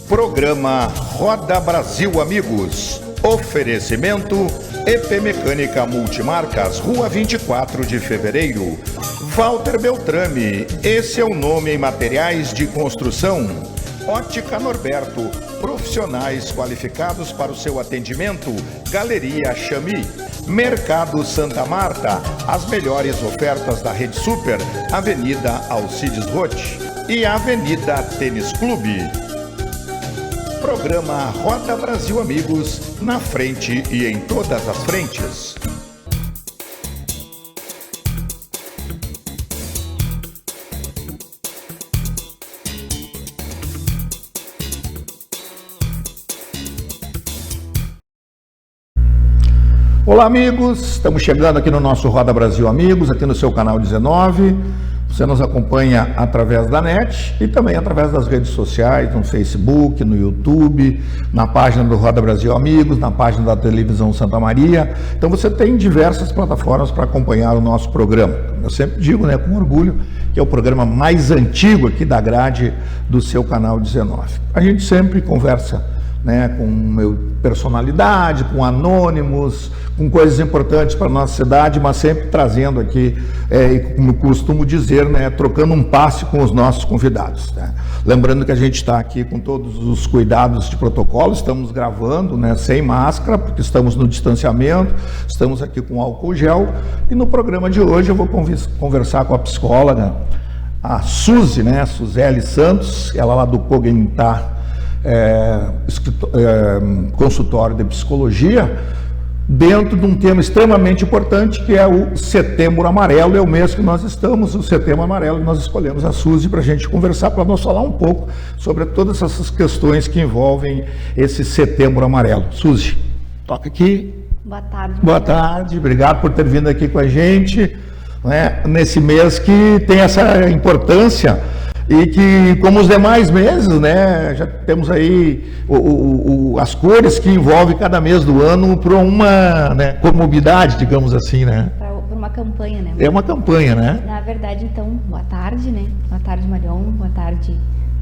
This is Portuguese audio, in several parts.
Programa Roda Brasil Amigos. Oferecimento EP Mecânica Multimarcas, Rua 24 de Fevereiro. Walter Beltrame, esse é o nome em materiais de construção. Ótica Norberto, profissionais qualificados para o seu atendimento. Galeria Chami. Mercado Santa Marta, as melhores ofertas da Rede Super, Avenida Alcides Roth e Avenida Tênis Clube. Programa Roda Brasil Amigos, na frente e em todas as frentes. Olá amigos, estamos chegando aqui no nosso Roda Brasil Amigos, aqui no seu canal 19. Você nos acompanha através da net e também através das redes sociais, no Facebook, no YouTube, na página do Roda Brasil Amigos, na página da televisão Santa Maria. Então você tem diversas plataformas para acompanhar o nosso programa. Eu sempre digo, né, com orgulho, que é o programa mais antigo aqui da grade do seu canal 19. A gente sempre conversa, né, com personalidade, com anônimos, com coisas importantes para a nossa cidade, mas sempre trazendo aqui, como costumo dizer, né, trocando um passe com os nossos convidados, né? Lembrando que a gente está aqui com todos os cuidados de protocolo, estamos gravando, né, sem máscara, porque estamos no distanciamento, estamos aqui com álcool gel, e no programa de hoje eu vou conversar com a psicóloga, a Suzy, né, Suzeli Santos, ela lá do Cognitar, consultório de psicologia, dentro de um tema extremamente importante, que é o Setembro Amarelo. É o mês que nós estamos, o Setembro Amarelo, e nós escolhemos a Suzy para a gente conversar, para nós falar um pouco sobre todas essas questões que envolvem esse Setembro Amarelo. Suzy, toca aqui. Boa tarde. Boa tarde, obrigado por ter vindo aqui com a gente, né, nesse mês que tem essa importância. E que, como os demais meses, né, já temos aí as cores que envolvem cada mês do ano por uma, né, comorbidade, digamos assim, né? Por uma campanha, né? É uma campanha, né? Na verdade, então, boa tarde, né? Boa tarde, Marion. Boa tarde,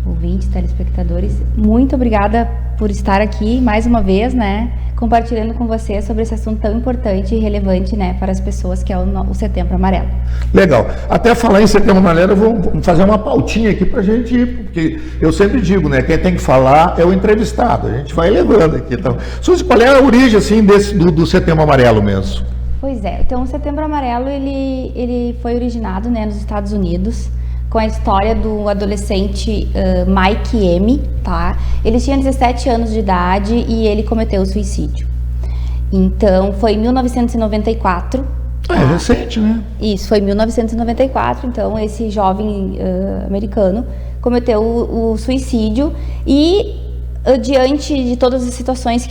ouvintes, telespectadores. Muito obrigada por estar aqui mais uma vez, né? Compartilhando com você sobre esse assunto tão importante e relevante, né, para as pessoas, que é o Setembro Amarelo. Legal. Até falar em Setembro Amarelo, eu vou fazer uma pautinha aqui para a gente ir, porque eu sempre digo, né, quem tem que falar é o entrevistado. A gente vai levando aqui. Então, Suzy, qual é a origem, assim, do Setembro Amarelo mesmo? Pois é. Então, o Setembro Amarelo, ele foi originado, né, nos Estados Unidos, com a história do adolescente Mike M, tá? Ele tinha 17 anos de idade e ele cometeu suicídio. Então, foi em 1994. É recente, né? Isso, foi em 1994. Então, esse jovem americano cometeu o suicídio e, diante de todas as situações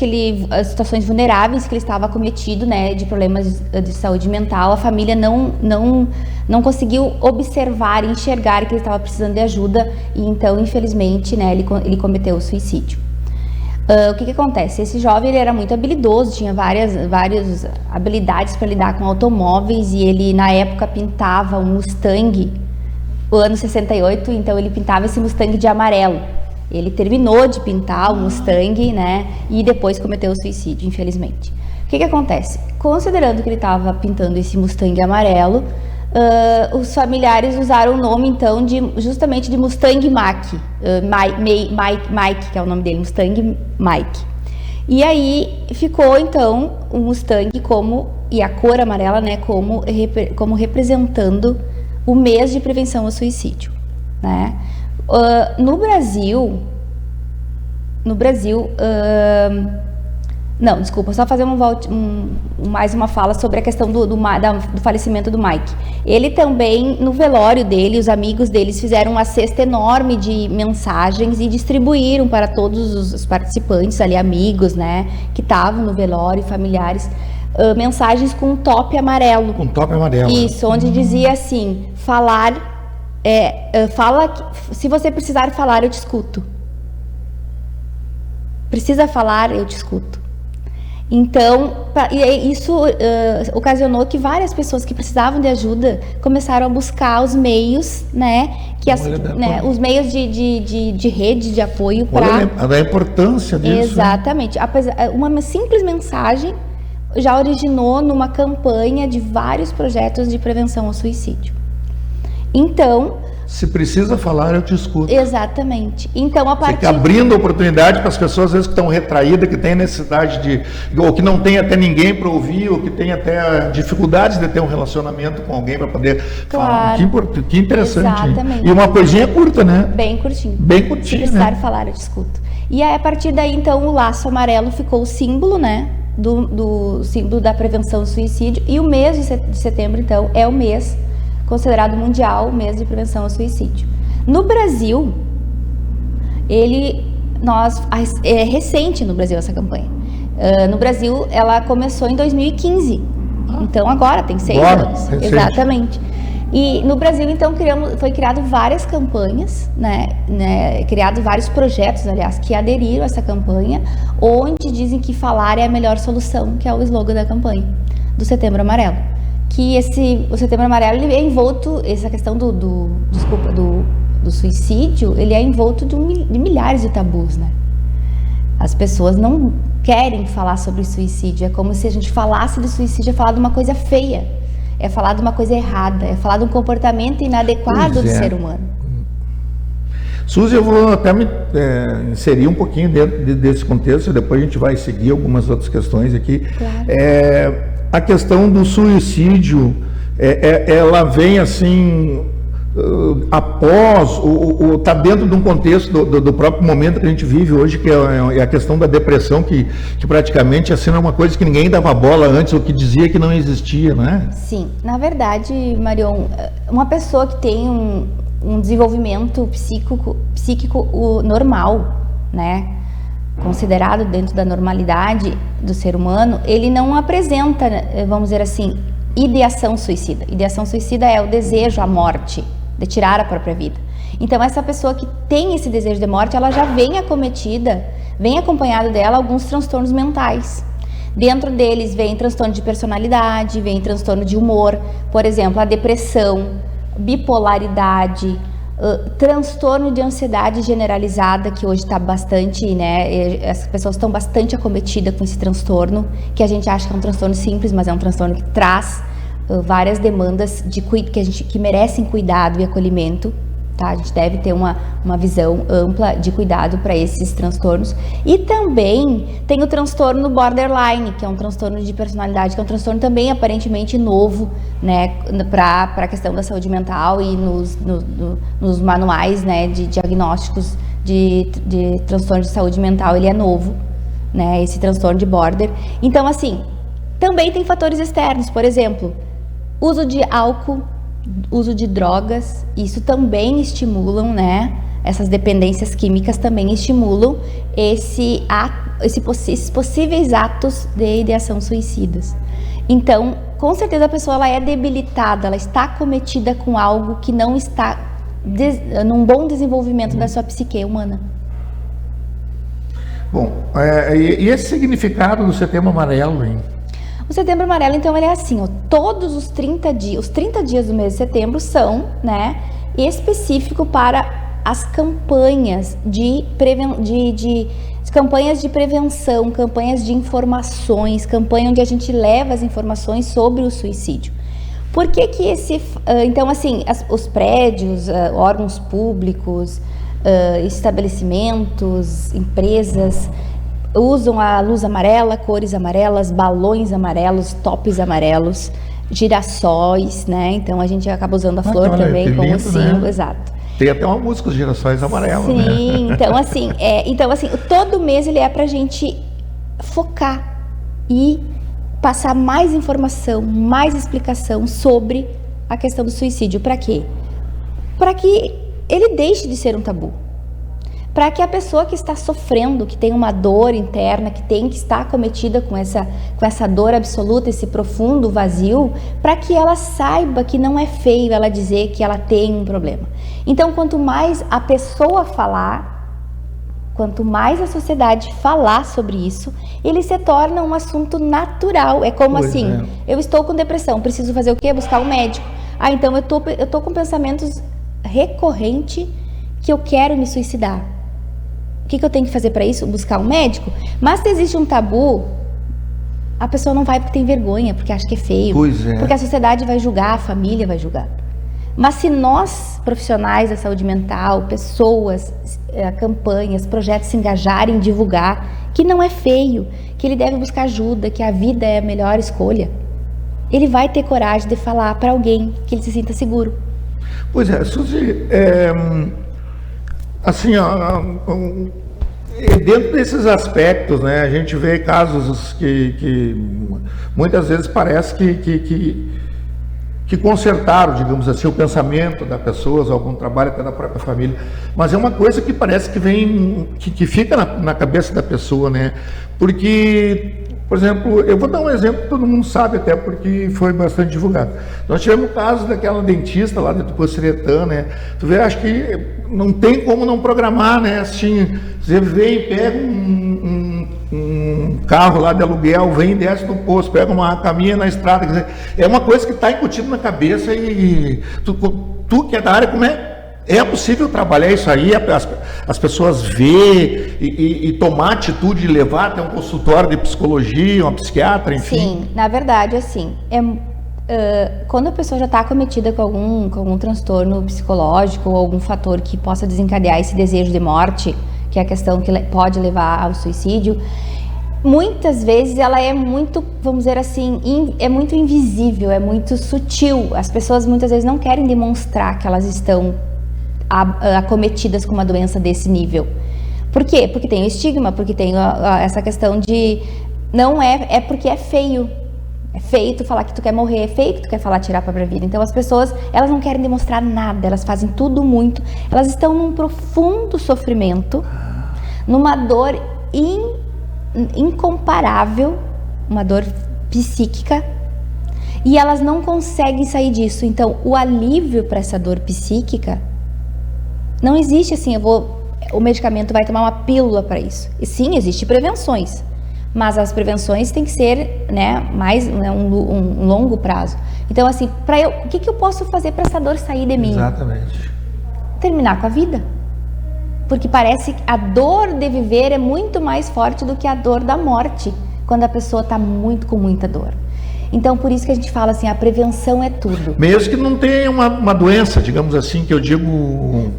as situações vulneráveis que ele estava cometido, né, de problemas de saúde mental, a família não conseguiu observar e enxergar que ele estava precisando de ajuda, e então, infelizmente, né, ele cometeu o suicídio. O que acontece? Esse jovem, ele era muito habilidoso, tinha várias habilidades para lidar com automóveis, e ele, na época, pintava um Mustang, o ano 68, então ele pintava esse Mustang de amarelo. Ele terminou de pintar o Mustang, né, e depois cometeu o suicídio, infelizmente. O que acontece? Considerando que ele estava pintando esse Mustang amarelo, os familiares usaram o nome, então, justamente de Mustang Mike, Mike, que é o nome dele, Mustang Mike. E aí ficou, então, o Mustang e a cor amarela, né, como representando o mês de prevenção ao suicídio, né? No Brasil, não, desculpa, só fazer mais uma fala sobre a questão do falecimento do Mike. Ele também, no velório dele, os amigos deles fizeram uma cesta enorme de mensagens e distribuíram para todos os participantes ali, amigos, né, que estavam no velório, familiares, mensagens com um top amarelo. Com top amarelo. Isso, onde dizia assim, se você precisar falar, eu te escuto. Precisa falar, eu te escuto. Então, isso ocasionou que várias pessoas que precisavam de ajuda começaram a buscar os meios, né, os meios de rede de apoio para... A importância disso. Exatamente. Uma simples mensagem já originou numa campanha de vários projetos de prevenção ao suicídio. Então... Se precisa falar, eu te escuto. Exatamente. Então, a partir... Fica abrindo oportunidade para as pessoas, às vezes, que estão retraídas, que têm necessidade de... Ou que não tem até ninguém para ouvir, ou que tem até dificuldades de ter um relacionamento com alguém para poder falar. Que interessante. Exatamente. E uma coisinha curta, né? Bem curtinho. Bem curtinho, Se precisar falar, eu te escuto. E aí, a partir daí, então, o laço amarelo ficou o símbolo, né? Do símbolo da prevenção do suicídio. E o mês de setembro, então, é o mês considerado mundial, mês de prevenção ao suicídio. No Brasil, é recente no Brasil essa campanha. No Brasil, ela começou em 2015. Então agora tem 6 anos. Recente. Exatamente. E no Brasil, então, foi criado várias campanhas, né, criado vários projetos, aliás, que aderiram a essa campanha, onde dizem que falar é a melhor solução, que é o slogan da campanha do Setembro Amarelo. Que o Setembro Amarelo, ele é envolto, essa questão do suicídio, ele é envolto de milhares de tabus, né? As pessoas não querem falar sobre suicídio, é como se a gente falasse de suicídio, é falar de uma coisa feia, é falar de uma coisa errada, é falar de um comportamento inadequado do ser humano. Suzy, eu vou até me inserir um pouquinho dentro desse contexto, depois a gente vai seguir algumas outras questões aqui. Claro. A questão do suicídio, ela vem assim, após, ou está dentro de um contexto do próprio momento que a gente vive hoje, que é a questão da depressão, que praticamente assim, é uma coisa que ninguém dava bola antes, ou que dizia que não existia, né? Sim, na verdade, Marion, uma pessoa que tem um desenvolvimento psíquico normal, né? Considerado dentro da normalidade do ser humano, ele não apresenta, vamos dizer assim, ideação suicida. Ideação suicida é o desejo, a morte, de tirar a própria vida. Então, essa pessoa que tem esse desejo de morte, ela já vem acometida, vem acompanhado dela alguns transtornos mentais. Dentro deles vem transtorno de personalidade, vem transtorno de humor, por exemplo, a depressão, bipolaridade, transtorno de ansiedade generalizada, que hoje está bastante, né, as pessoas estão bastante acometidas com esse transtorno, que a gente acha que é um transtorno simples, mas é um transtorno que traz várias demandas que merecem cuidado e acolhimento, tá? A gente deve ter uma visão ampla de cuidado para esses transtornos. E também tem o transtorno borderline, que é um transtorno de personalidade, que é um transtorno também aparentemente novo, né, para a questão da saúde mental e nos manuais, né, de diagnósticos de transtorno de saúde mental, ele é novo, né, esse transtorno de border. Então, assim, também tem fatores externos, por exemplo, uso de álcool, uso de drogas, isso também estimulam, né? Essas dependências químicas também estimulam esses possíveis atos de ideação suicidas. Então, com certeza a pessoa ela é debilitada, ela está acometida com algo que não está num bom desenvolvimento da sua psique humana. Bom, e esse significado do Setembro Amarelo, hein? O Setembro Amarelo, então, ele é assim, ó, todos os 30 dias do mês de setembro são, né, específico para as campanhas campanhas de prevenção, campanhas de informações, campanha onde a gente leva as informações sobre o suicídio. Por que que então, assim, os prédios, órgãos públicos, estabelecimentos, empresas, usam a luz amarela, cores amarelas, balões amarelos, tops amarelos, girassóis, né? Então a gente acaba usando a flor também como símbolo, né? Exato. Tem até uma música, os girassóis amarelos, né? Sim, então assim, todo mês ele é pra gente focar e passar mais informação, mais explicação sobre a questão do suicídio. Para quê? Para que ele deixe de ser um tabu. Para que a pessoa que está sofrendo, que tem uma dor interna, que está acometida com essa dor absoluta, esse profundo vazio, para que ela saiba que não é feio ela dizer que ela tem um problema. Então, quanto mais a pessoa falar, quanto mais a sociedade falar sobre isso, ele se torna um assunto natural. É como Pois assim, eu estou com depressão, preciso fazer o quê? Buscar um médico. Ah, então eu tô com pensamentos recorrentes que eu quero me suicidar. O que eu tenho que fazer para isso? Buscar um médico? Mas se existe um tabu, a pessoa não vai porque tem vergonha, porque acha que é feio. Pois é. Porque a sociedade vai julgar, a família vai julgar. Mas se nós, profissionais da saúde mental, pessoas, campanhas, projetos se engajarem em divulgar que não é feio, que ele deve buscar ajuda, que a vida é a melhor escolha, ele vai ter coragem de falar para alguém que ele se sinta seguro. Pois é, Suzy, assim, dentro desses aspectos, né, a gente vê casos que muitas vezes parece que consertaram, digamos assim, o pensamento da pessoa, algum trabalho até da própria família, mas é uma coisa que parece que vem, que fica na cabeça da pessoa, né? Porque, por exemplo, eu vou dar um exemplo que todo mundo sabe até porque foi bastante divulgado. Nós tivemos o caso daquela dentista lá de Tupanciretã, né? Tu vê, acho que não tem como não programar, né? Assim, você vem, pega um carro lá de aluguel, vem e desce do posto, pega uma caminha na estrada, quer dizer, é uma coisa que está incutida na cabeça e tu que é da área, como é possível trabalhar isso aí, as pessoas ver e tomar atitude de levar até um consultório de psicologia, uma psiquiatra, enfim? Sim, na verdade, assim, quando a pessoa já está acometida com algum transtorno psicológico ou algum fator que possa desencadear esse desejo de morte, que é a questão que pode levar ao suicídio, muitas vezes ela é muito, vamos dizer assim, é muito invisível, é muito sutil. As pessoas muitas vezes não querem demonstrar que elas estão acometidas com uma doença desse nível. Por quê? Porque tem o estigma, porque tem essa questão de não é porque é feio. É feio tu falar que tu quer morrer, é feio que tu quer falar tirar a própria vida. Então as pessoas, elas não querem demonstrar nada, elas fazem tudo muito. Elas estão num profundo sofrimento, numa dor incomparável, uma dor psíquica, e elas não conseguem sair disso. Então o alívio para essa dor psíquica não existe assim, o medicamento vai tomar uma pílula para isso. E sim, existem prevenções, mas as prevenções têm que ser, né, mais um longo prazo. Então assim, o que eu posso fazer para essa dor sair de mim? Exatamente. Terminar com a vida. Porque parece que a dor de viver é muito mais forte do que a dor da morte, quando a pessoa está com muita dor. Então, por isso que a gente fala assim, a prevenção é tudo. Mesmo que não tenha uma doença, digamos assim, que eu digo,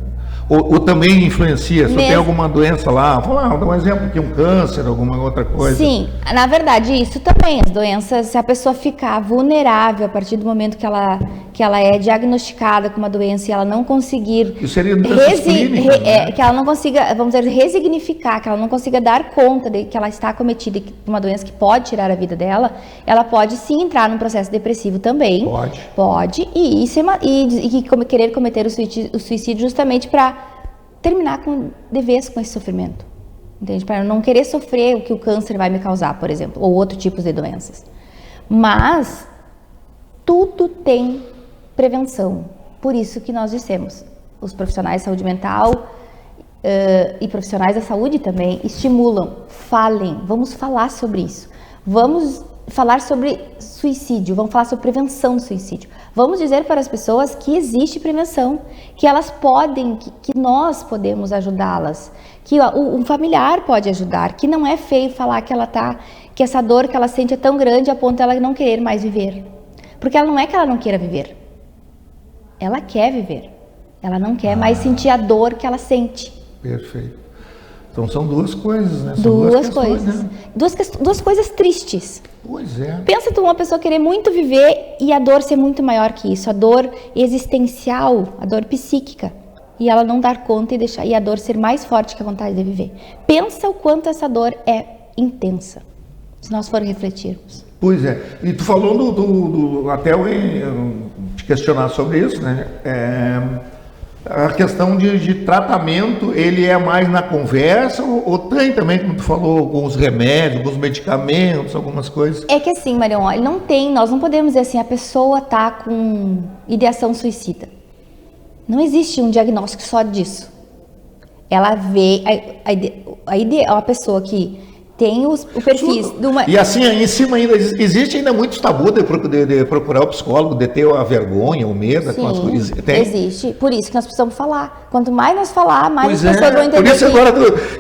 ou também influencia, se tem alguma doença lá, vou dar um exemplo aqui, um câncer, alguma outra coisa. Sim, na verdade, isso também, as doenças, se a pessoa ficar vulnerável a partir do momento que ela é diagnosticada com uma doença e ela não conseguir... Isso seria doenças clínicas, né? Que ela não consiga, vamos dizer, resignificar, que ela não consiga dar conta de que ela está acometida de uma doença que pode tirar a vida dela, ela pode sim entrar num processo depressivo também. Pode, e querer cometer o suicídio justamente para terminar de vez com esse sofrimento, entende? Para eu não querer sofrer o que o câncer vai me causar, por exemplo, ou outros tipos de doenças. Mas tudo tem prevenção. Por isso que nós dissemos, os profissionais de saúde mental e profissionais da saúde também estimulam, falem, vamos falar sobre isso, vamos falar sobre suicídio, vamos falar sobre prevenção do suicídio. Vamos dizer para as pessoas que existe prevenção, que elas podem, que nós podemos ajudá-las, que um familiar pode ajudar, que não é feio falar que essa dor que ela sente é tão grande a ponto de ela não querer mais viver. Porque ela não é que ela não queira viver. Ela quer viver. Ela não quer mais sentir a dor que ela sente. Perfeito. Então são duas coisas, né? São duas coisas. Né? Duas coisas tristes. Pois é. Pensa tu uma pessoa querer muito viver e a dor ser muito maior que isso. A dor existencial, a dor psíquica. E ela não dar conta e a dor ser mais forte que a vontade de viver. Pensa o quanto essa dor é intensa, se nós for refletirmos. Pois é. E tu falou até eu te questionar sobre isso, né? A questão de tratamento, ele é mais na conversa ou tem também, como tu falou, alguns remédios, alguns medicamentos, algumas coisas? É que assim, Marion, nós não podemos dizer assim, a pessoa está com ideação suicida. Não existe um diagnóstico só disso. Ela vê a pessoa que tem o perfil de uma... E assim, em cima ainda, existe ainda muitos tabus de procurar o psicólogo, de ter a vergonha, o medo, com as coisas. Tem? Existe. Por isso que nós precisamos falar. Quanto mais nós falar, mais Pois as pessoas vão entender. Por isso agora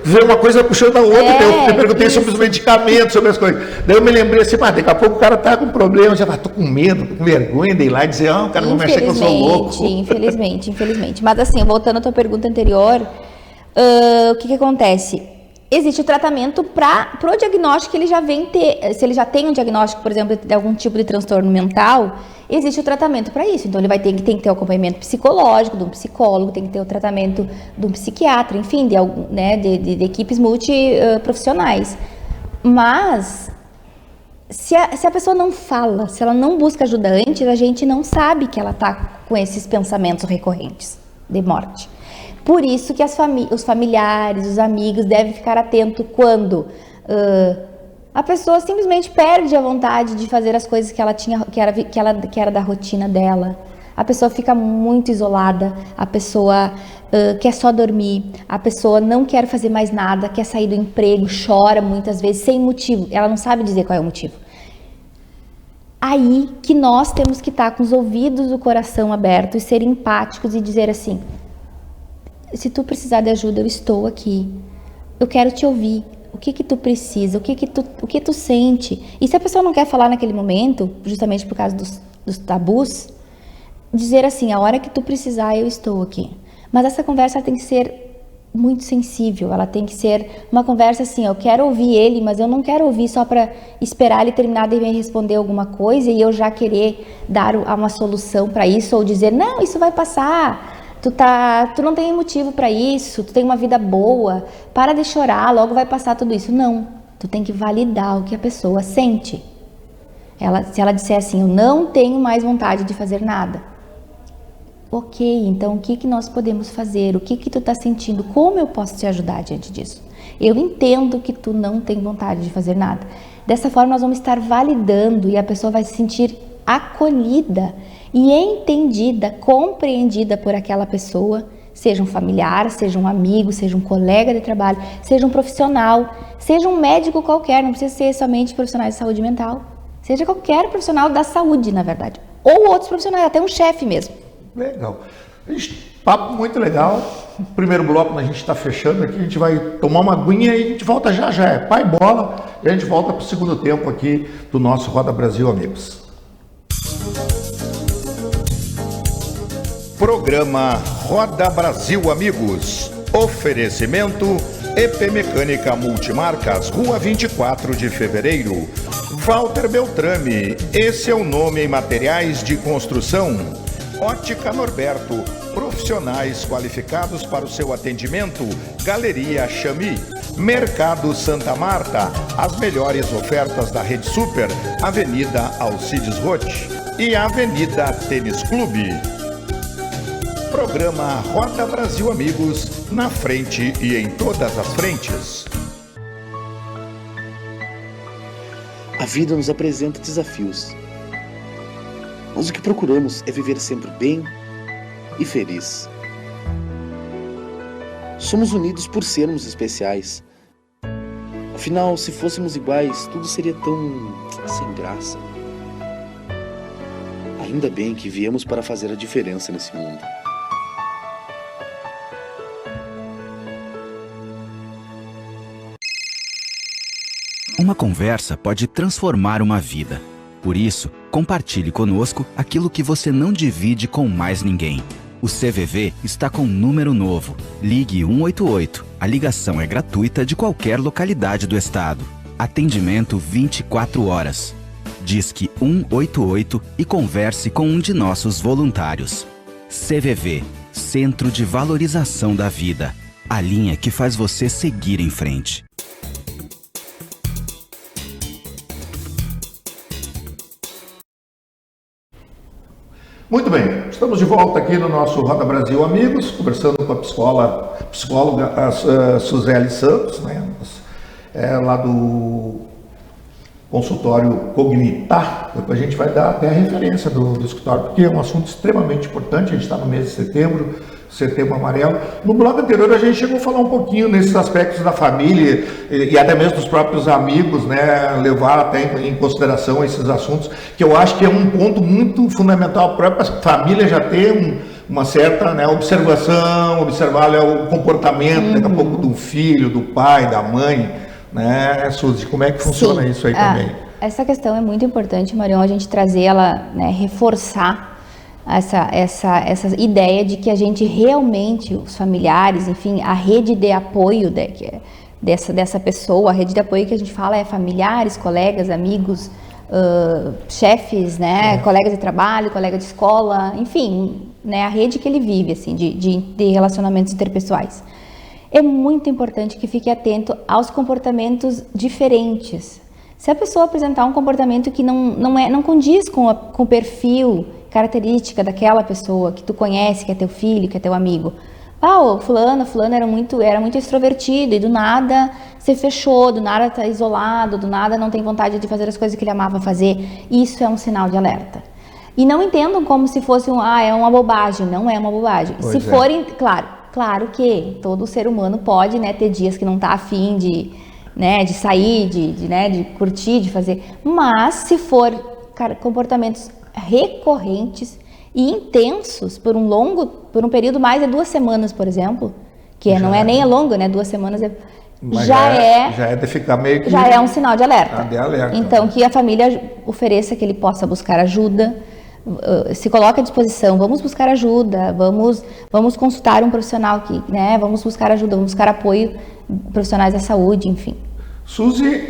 vê uma coisa puxando a outra. Eu te perguntei isso. sobre os medicamentos, sobre as coisas. Daí eu me lembrei assim, daqui a pouco o cara tá com problema, já tô com medo, tô com vergonha de ir lá e dizer, o cara não mexe que eu sou louco. Infelizmente. Mas assim, voltando à tua pergunta anterior, o que acontece? Existe o tratamento para o diagnóstico que ele já vem ter. Se ele já tem um diagnóstico, por exemplo, de algum tipo de transtorno mental, existe o tratamento para isso. Então, ele vai tem que ter o acompanhamento psicológico de um psicólogo, tem que ter o tratamento de um psiquiatra, enfim, de equipes multiprofissionais. Mas, se a pessoa não fala, se ela não busca ajuda antes, a gente não sabe que ela está com esses pensamentos recorrentes de morte. Por isso que os familiares, os amigos devem ficar atentos quando a pessoa simplesmente perde a vontade de fazer as coisas que ela tinha, que era da rotina dela. A pessoa fica muito isolada, a pessoa quer só dormir, a pessoa não quer fazer mais nada, quer sair do emprego, chora muitas vezes sem motivo, ela não sabe dizer qual é o motivo. Aí que nós temos que estar com os ouvidos do coração abertos e ser empáticos e dizer assim: se tu precisar de ajuda, eu estou aqui. Eu quero te ouvir. O que tu precisa? O que tu sente? E se a pessoa não quer falar naquele momento, justamente por causa dos tabus, dizer assim: a hora que tu precisar, eu estou aqui. Mas essa conversa tem que ser muito sensível. Ela tem que ser uma conversa assim: eu quero ouvir ele, mas eu não quero ouvir só para esperar ele terminar de me responder alguma coisa e eu já querer dar uma solução para isso, ou dizer: não, isso vai passar. Tu não tem motivo para isso, tu tem uma vida boa, para de chorar, logo vai passar tudo isso. Não, tu tem que validar o que a pessoa sente. Se ela disser assim: eu não tenho mais vontade de fazer nada. Ok, então o que nós podemos fazer? O que tu tá sentindo? Como eu posso te ajudar diante disso? Eu entendo que tu não tem vontade de fazer nada. Dessa forma nós vamos estar validando e a pessoa vai se sentir acolhida e entendida, compreendida por aquela pessoa, seja um familiar, seja um amigo, seja um colega de trabalho, seja um profissional, seja um médico qualquer, não precisa ser somente profissionais de saúde mental, seja qualquer profissional da saúde, na verdade, ou outros profissionais, até um chefe mesmo. Legal. Papo muito legal. Primeiro bloco a gente está fechando aqui, a gente vai tomar uma aguinha e a gente volta já. É pai bola, e a gente volta para o segundo tempo aqui do nosso Roda Brasil Amigos. Programa Roda Brasil Amigos. Oferecimento EP Mecânica Multimarcas, Rua 24 de Fevereiro. Walter Beltrame, esse é o nome em materiais de construção. Ótica Norberto, profissionais qualificados para o seu atendimento. Galeria Chami. Mercado Santa Marta, as melhores ofertas da Rede Super, Avenida Alcides Roth e Avenida Tênis Clube. Programa Roda Brasil Amigos, na frente e em todas as frentes. A vida nos apresenta desafios, mas o que procuramos é viver sempre bem e feliz. Somos unidos por sermos especiais. Afinal, se fôssemos iguais, tudo seria tão sem graça. Ainda bem que viemos para fazer a diferença nesse mundo. Uma conversa pode transformar uma vida. Por isso, compartilhe conosco aquilo que você não divide com mais ninguém. O CVV está com um número novo. Ligue 188. A ligação é gratuita de qualquer localidade do estado. Atendimento 24 horas. Disque 188 e converse com um de nossos voluntários. CVV, Centro de Valorização da Vida. A linha que faz você seguir em frente. Muito bem, estamos de volta aqui no nosso Roda Brasil Amigos, conversando com a psicóloga Suzeli Santos, né, lá do consultório Cognitar. Depois a gente vai dar até a referência do escritório, porque é um assunto extremamente importante. A gente está no mês de setembro, Setembro Amarelo. No bloco anterior a gente chegou a falar um pouquinho nesses aspectos da família e até mesmo dos próprios amigos, né, levar até em consideração esses assuntos, que eu acho que é um ponto muito fundamental. A própria família já ter uma certa, né, observação, observar, né, o comportamento, daqui a pouco, do filho, do pai, da mãe, né, Suzy, como é que funciona isso aí também? Essa questão é muito importante, Marion, a gente trazer ela, né, reforçar essa ideia de que a gente realmente, os familiares, enfim, a rede de apoio dessa pessoa, a rede de apoio que a gente fala é familiares, colegas, amigos, chefes, né, colegas de trabalho, colega de escola, enfim, né, a rede que ele vive, assim, de relacionamentos interpessoais. É muito importante que fique atento aos comportamentos diferentes. Se a pessoa apresentar um comportamento que não condiz com o perfil, característica daquela pessoa que tu conhece, que é teu filho, que é teu amigo. O fulano era muito extrovertido e do nada se fechou, do nada está isolado, do nada não tem vontade de fazer as coisas que ele amava fazer. Isso é um sinal de alerta. E não entendam como se fosse é uma bobagem. Não é uma bobagem. Se forem, claro que todo ser humano pode, né, ter dias que não está afim de sair, de curtir, de fazer. Mas se for comportamentos recorrentes e intensos por um período mais de 2 semanas, por exemplo, que não é nem longo, né? 2 semanas já é de ficar meio que já é um sinal de alerta. Então que a família ofereça que ele possa buscar ajuda, se coloque à disposição, vamos buscar ajuda, vamos consultar um profissional que, né? Vamos buscar ajuda, vamos buscar apoio, profissionais da saúde, enfim. Suzy,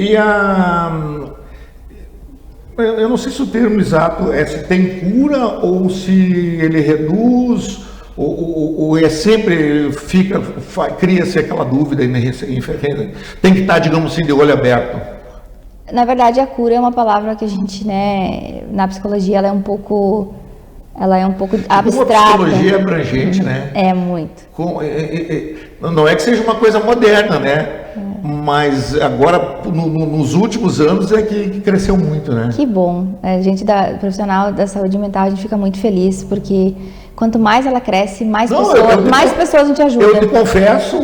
eu não sei se o termo exato é se tem cura ou se ele reduz, ou é sempre cria-se aquela dúvida e tem que estar, digamos assim, de olho aberto. Na verdade, a cura é uma palavra que a gente, né, na psicologia, ela é um pouco abstrata. A psicologia é abrangente, né? É muito. Não é que seja uma coisa moderna, né? Mas agora, nos últimos anos, é que cresceu muito, né? Que bom. A gente, profissional da saúde mental, a gente fica muito feliz, porque quanto mais ela cresce, mais pessoas a gente ajuda. Eu te confesso,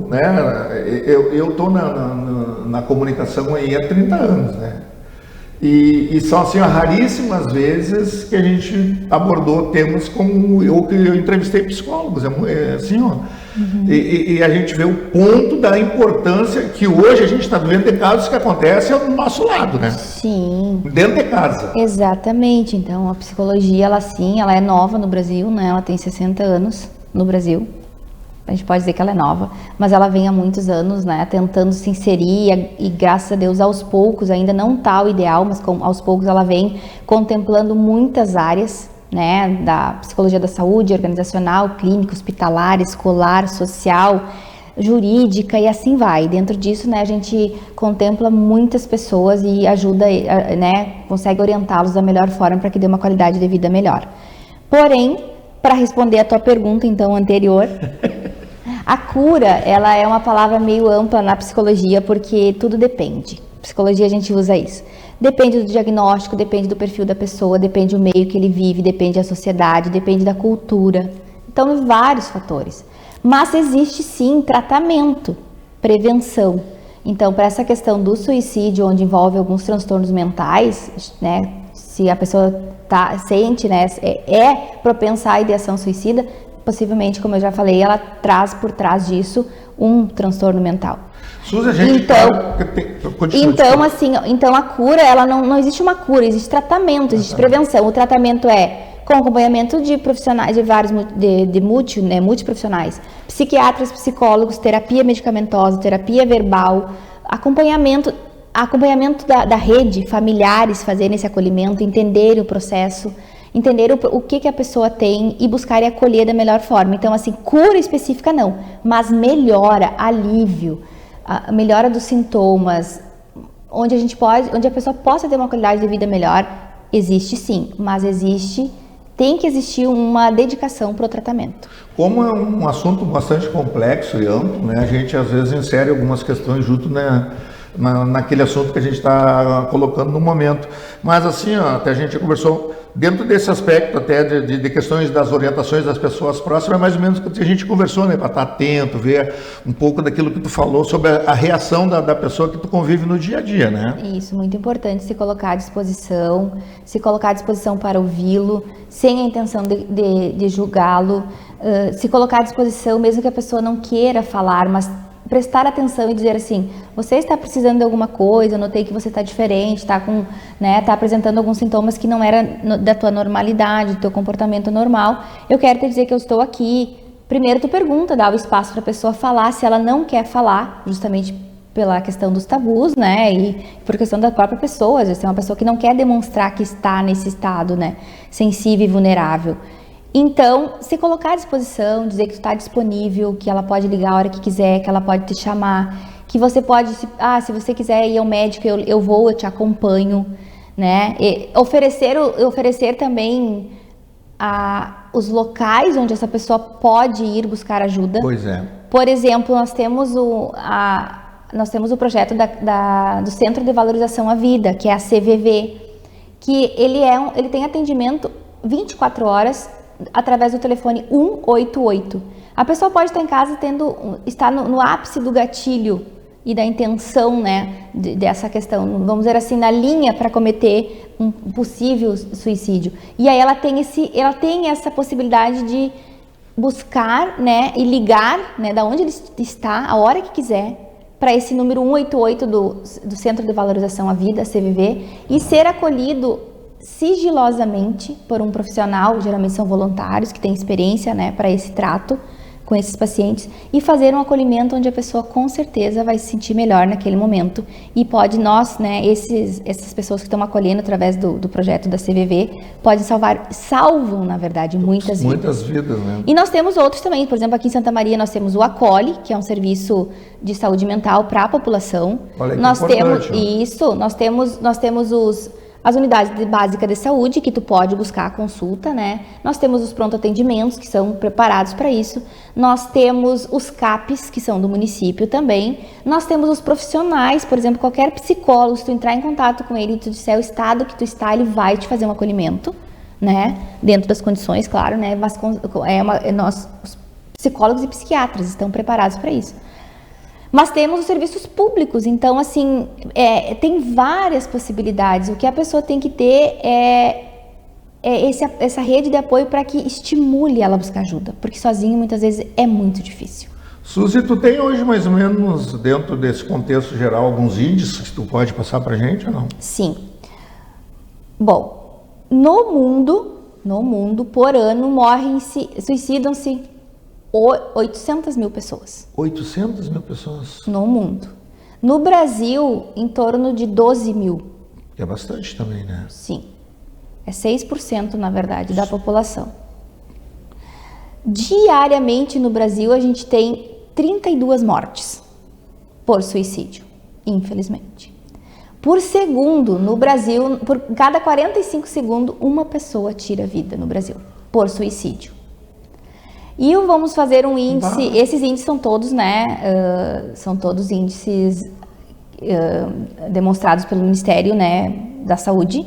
né? Eu estou na comunicação aí há 30 anos, né? E são assim, raríssimas vezes que a gente abordou temas como eu entrevistei psicólogos, assim, ó. E a gente vê o ponto da importância que hoje a gente está vendo de casos que acontecem ao nosso lado, né? Sim. Dentro de casa. Exatamente. Então, a psicologia, ela é nova no Brasil, né? Ela tem 60 anos no Brasil. A gente pode dizer que ela é nova, mas ela vem há muitos anos, né, tentando se inserir e graças a Deus aos poucos, ainda não está o ideal, mas aos poucos ela vem contemplando muitas áreas, né, da psicologia da saúde, organizacional, clínica, hospitalar, escolar, social, jurídica e assim vai. Dentro disso, né, a gente contempla muitas pessoas e ajuda, né, consegue orientá-los da melhor forma para que dê uma qualidade de vida melhor. Porém, para responder a tua pergunta, então, anterior, a cura, ela é uma palavra meio ampla na psicologia, porque tudo depende. Psicologia a gente usa isso. Depende do diagnóstico, depende do perfil da pessoa, depende do meio que ele vive, depende da sociedade, depende da cultura. Então, vários fatores. Mas existe sim tratamento, prevenção. Então, para essa questão do suicídio, onde envolve alguns transtornos mentais, né, se a pessoa sente, né, é propensa à ideação suicida, possivelmente, como eu já falei, ela traz por trás disso um transtorno mental. Suzy, a gente então a cura, ela não existe uma cura, existe tratamento, existe prevenção. O tratamento é com acompanhamento de profissionais, de vários, multiprofissionais, psiquiatras, psicólogos, terapia medicamentosa, terapia verbal, acompanhamento da rede, familiares fazerem esse acolhimento, entenderem o processo, entender o que a pessoa tem e buscar e acolher da melhor forma. Então, assim, cura específica não, mas melhora, alívio, melhora dos sintomas, onde a pessoa possa ter uma qualidade de vida melhor, existe sim, mas tem que existir uma dedicação para o tratamento. Como é um assunto bastante complexo e amplo, né, a gente às vezes insere algumas questões junto, né, naquele assunto que a gente está colocando no momento. Mas assim, até a gente conversou Dentro desse aspecto até de questões das orientações das pessoas próximas, é mais ou menos o que a gente conversou, né? Para estar atento, ver um pouco daquilo que tu falou sobre a reação da pessoa que tu convive no dia a dia, né? Isso, muito importante se colocar à disposição para ouvi-lo, sem a intenção de julgá-lo, se colocar à disposição, mesmo que a pessoa não queira falar, mas prestar atenção e dizer assim, você está precisando de alguma coisa, eu notei que você está diferente, está apresentando alguns sintomas que não era da tua normalidade, do teu comportamento normal, eu quero te dizer que eu estou aqui. Primeiro tu pergunta, dá o espaço para a pessoa falar, se ela não quer falar, justamente pela questão dos tabus, né, e por questão da própria pessoa, às vezes é uma pessoa que não quer demonstrar que está nesse estado, né, sensível e vulnerável. Então, se colocar à disposição, dizer que tu está disponível, que ela pode ligar a hora que quiser, que ela pode te chamar, que você pode, se você quiser ir ao médico, eu vou, eu te acompanho, né? E oferecer também os locais onde essa pessoa pode ir buscar ajuda. Pois é. Por exemplo, nós temos o projeto do Centro de Valorização à Vida, que é a CVV, que ele tem atendimento 24 horas, através do telefone 188. A pessoa pode estar em casa está no ápice do gatilho e da intenção, né, dessa questão, vamos dizer assim, na linha para cometer um possível suicídio. E aí ela tem essa possibilidade de buscar, né, e ligar, né, da onde ele está, a hora que quiser, para esse número 188 do Centro de Valorização à Vida, CVV, e ser acolhido sigilosamente por um profissional, geralmente são voluntários que têm experiência, né, para esse trato com esses pacientes, e fazer um acolhimento onde a pessoa com certeza vai se sentir melhor naquele momento, e essas pessoas que estão acolhendo através do projeto da CVV salvam na verdade muitas vidas, né? E nós temos outros também, por exemplo, aqui em Santa Maria nós temos o Acolhe, que é um serviço de saúde mental para a população. Olha que nós importante, temos isso, nós temos as unidades básicas de saúde, que tu pode buscar a consulta, né? Nós temos os pronto-atendimentos, que são preparados para isso. Nós temos os CAPs, que são do município também. Nós temos os profissionais, por exemplo, qualquer psicólogo, se tu entrar em contato com ele e tu disser o estado que tu está, ele vai te fazer um acolhimento, né? Dentro das condições, claro, né? Mas nós, os psicólogos e psiquiatras, estão preparados para isso. Mas temos os serviços públicos, então, assim, tem várias possibilidades. O que a pessoa tem que ter essa rede de apoio para que estimule ela a buscar ajuda, porque sozinho, muitas vezes, é muito difícil. Suzy, tu tem hoje, mais ou menos, dentro desse contexto geral, alguns índices que tu pode passar para a gente ou não? Sim. Bom, no mundo, por ano, suicidam-se 800 mil pessoas. 800 mil pessoas? No mundo. No Brasil, em torno de 12 mil. Que é bastante também, né? Sim. É 6%, na verdade, da população. Diariamente no Brasil, a gente tem 32 mortes por suicídio, infelizmente. Por segundo, no Brasil, por cada 45 segundos, uma pessoa tira a vida no Brasil, por suicídio. E vamos fazer um índice, esses índices são todos, né, são todos índices demonstrados pelo Ministério, né, da Saúde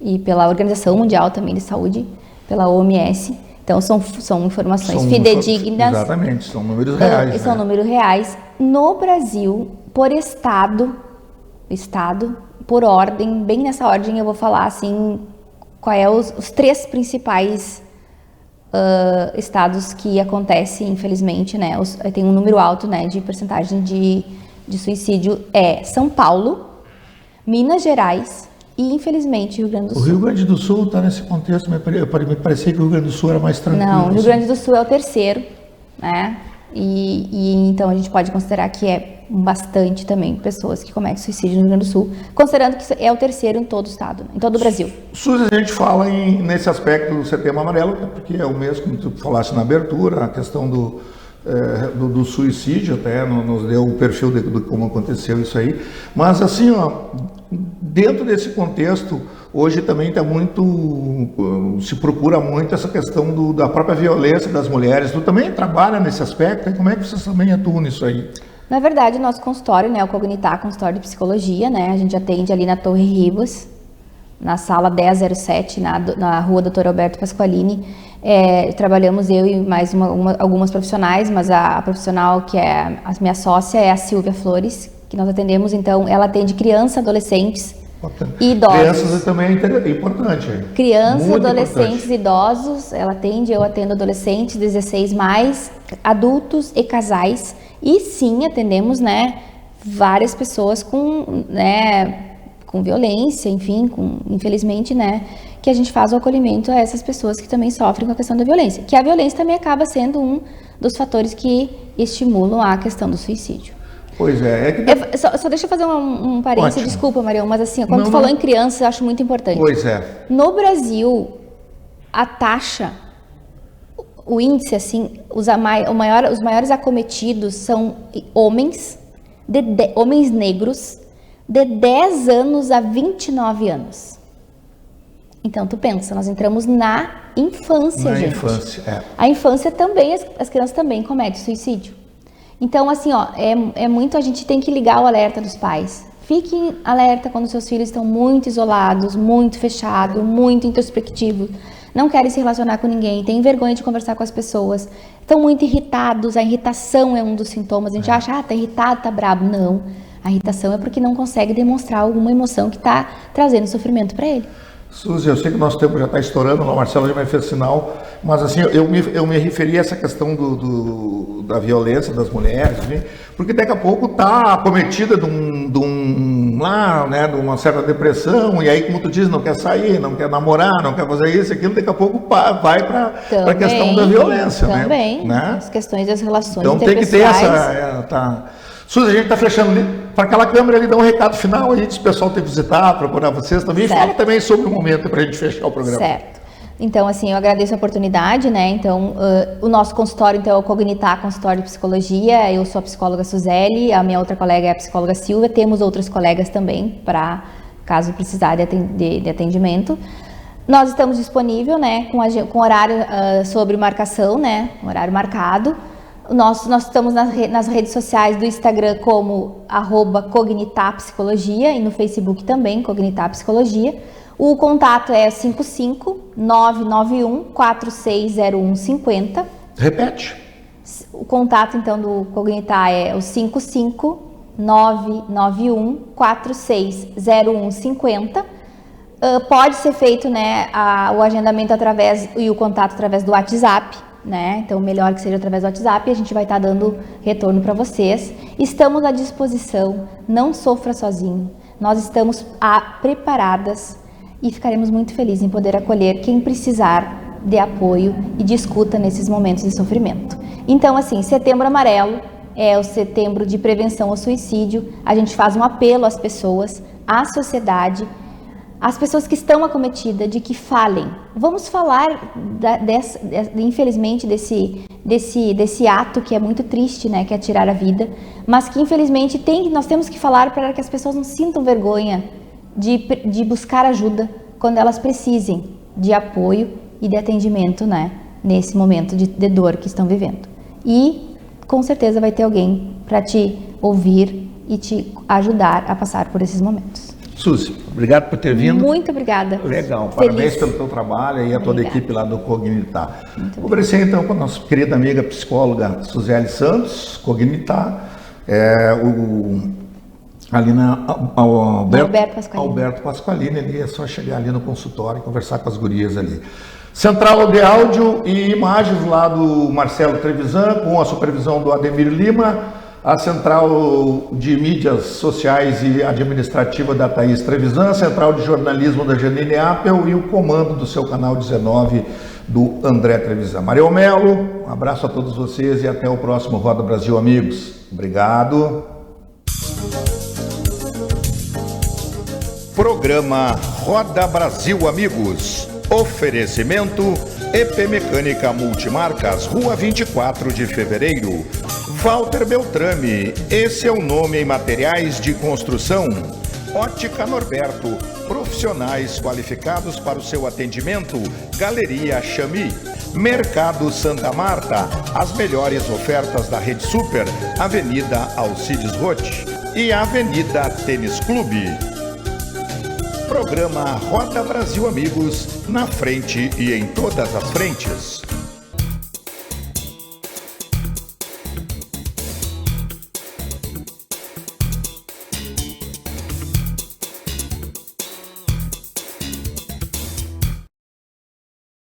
e pela Organização Mundial também de Saúde, pela OMS. Então, são informações fidedignas. Exatamente, são números reais. São números reais. No Brasil, por estado, por ordem, bem nessa ordem eu vou falar, assim, qual é os 3 principais estados que acontece, infelizmente, né, tem um número alto, né, de porcentagem de suicídio, São Paulo, Minas Gerais e, infelizmente, Rio Grande do Sul. O Rio Grande do Sul está nesse contexto, me parecia que o Rio Grande do Sul era mais tranquilo. Não, o Rio Grande do Sul é o terceiro, né, e então a gente pode considerar que é bastante também pessoas que cometem suicídio no Rio Grande do Sul, considerando que é o terceiro em todo o estado, em todo o Brasil. Suzy, a gente fala nesse aspecto do Setembro Amarelo, porque é o mesmo que tu falaste na abertura, a questão do suicídio, até nos deu o perfil de como aconteceu isso aí, mas assim, dentro desse contexto, hoje também está se procura muito essa questão da própria violência das mulheres. Tu também trabalha nesse aspecto, e como é que vocês também atuam nisso aí? Na verdade, o nosso consultório, né, o Cognitar, consultório de psicologia, né, a gente atende ali na Torre Rivas, na sala 1007, na rua Dr. Alberto Pasqualini. Trabalhamos eu e mais algumas profissionais, mas a profissional que é a minha sócia é a Silvia Flores, que nós atendemos. Então, ela atende crianças, adolescentes e idosos. Crianças também é importante. Crianças, muito adolescentes, importante. Idosos, eu atendo adolescentes, 16+, adultos e casais. E sim, atendemos, né, várias pessoas com violência, enfim, infelizmente, né, que a gente faz o acolhimento a essas pessoas que também sofrem com a questão da violência. Que a violência também acaba sendo um dos fatores que estimulam a questão do suicídio. Pois é. Só deixa eu fazer um parênteses, Ótimo. Desculpa, Marião, mas assim, quando tu falou em crianças, eu acho muito importante. Pois é. No Brasil, a taxa, o índice, assim, os maiores acometidos são homens negros, de 10 anos a 29 anos. Então, tu pensa, nós entramos na infância, gente. Na infância, A infância também, as crianças também cometem suicídio. Então, assim, a gente tem que ligar o alerta dos pais. Fiquem alerta quando seus filhos estão muito isolados, muito fechados, muito introspectivos, não querem se relacionar com ninguém, têm vergonha de conversar com as pessoas, estão muito irritados. A irritação é um dos sintomas. A gente acha, tá irritado, tá brabo. Não, a irritação é porque não consegue demonstrar alguma emoção que está trazendo sofrimento para ele. Suzy, eu sei que o nosso tempo já está estourando, o Marcelo já me fez sinal, mas assim, eu me referi a essa questão da violência das mulheres, enfim, porque daqui a pouco está acometida de uma certa depressão, e aí, como tu diz, não quer sair, não quer namorar, não quer fazer isso, aquilo, daqui a pouco vai para a questão da violência. Também, né? As questões das relações então tem que ter essa... Suzy, a gente está fechando ali. Para aquela câmera ali, dá um recado final aí, se o pessoal tem que visitar, procurar vocês também. Certo. Fala também sobre o momento para a gente fechar o programa. Certo. Então, assim, eu agradeço a oportunidade, né? Então, o nosso consultório, então, é o Cognitar Consultório de Psicologia. Eu sou a psicóloga Suzeli, a minha outra colega é a psicóloga Silvia. Temos outros colegas também, para caso precisar de atendimento. Nós estamos disponíveis, né, com horário sobre marcação, né? Horário marcado. Nós estamos nas redes sociais do Instagram como @cognitapsicologia e no Facebook também, Cognitar Psicologia. O contato é 55-991-460150. Repete. O contato, então, do Cognitar é o 55-991-460150. Pode ser feito, né, o agendamento e o contato através do WhatsApp. Né? Então, melhor que seja através do WhatsApp, a gente vai estar dando retorno para vocês. Estamos à disposição, não sofra sozinho. Nós estamos preparadas e ficaremos muito felizes em poder acolher quem precisar de apoio e de escuta nesses momentos de sofrimento. Então, assim, Setembro Amarelo é o setembro de prevenção ao suicídio. A gente faz um apelo às pessoas, à sociedade, as pessoas que estão acometidas, de que falem. Vamos falar, infelizmente, desse ato que é muito triste, né, que é tirar a vida, mas que, infelizmente, nós temos que falar para que as pessoas não sintam vergonha de buscar ajuda quando elas precisem de apoio e de atendimento, né, nesse momento de dor que estão vivendo. E, com certeza, vai ter alguém para te ouvir e te ajudar a passar por esses momentos. Suzy, obrigado por ter vindo. Muito obrigada. Legal, parabéns pelo teu trabalho e a toda a equipe lá do Cognitar. Vou oferecer então com a nossa querida amiga psicóloga Suzeli Santos, Cognitar, ali na Alberto Pasqualini, ali é só chegar ali no consultório e conversar com as gurias ali. Central de áudio e imagens lá do Marcelo Trevisan, com a supervisão do Ademir Lima. A central de mídias sociais e administrativa da Thaís Trevisan, a central de jornalismo da Janine Appel e o comando do seu canal 19 do André Trevisan. Marião Melo, um abraço a todos vocês e até o próximo Roda Brasil, amigos. Obrigado. Programa Roda Brasil, amigos. Oferecimento EP Mecânica Multimarcas, Rua 24 de Fevereiro. Walter Beltrame, esse é o nome em materiais de construção. Ótica Norberto, profissionais qualificados para o seu atendimento. Galeria Chami. Mercado Santa Marta, as melhores ofertas da Rede Super, Avenida Alcides Roth e Avenida Tênis Clube. Programa Roda Brasil Amigos, na frente e em todas as frentes.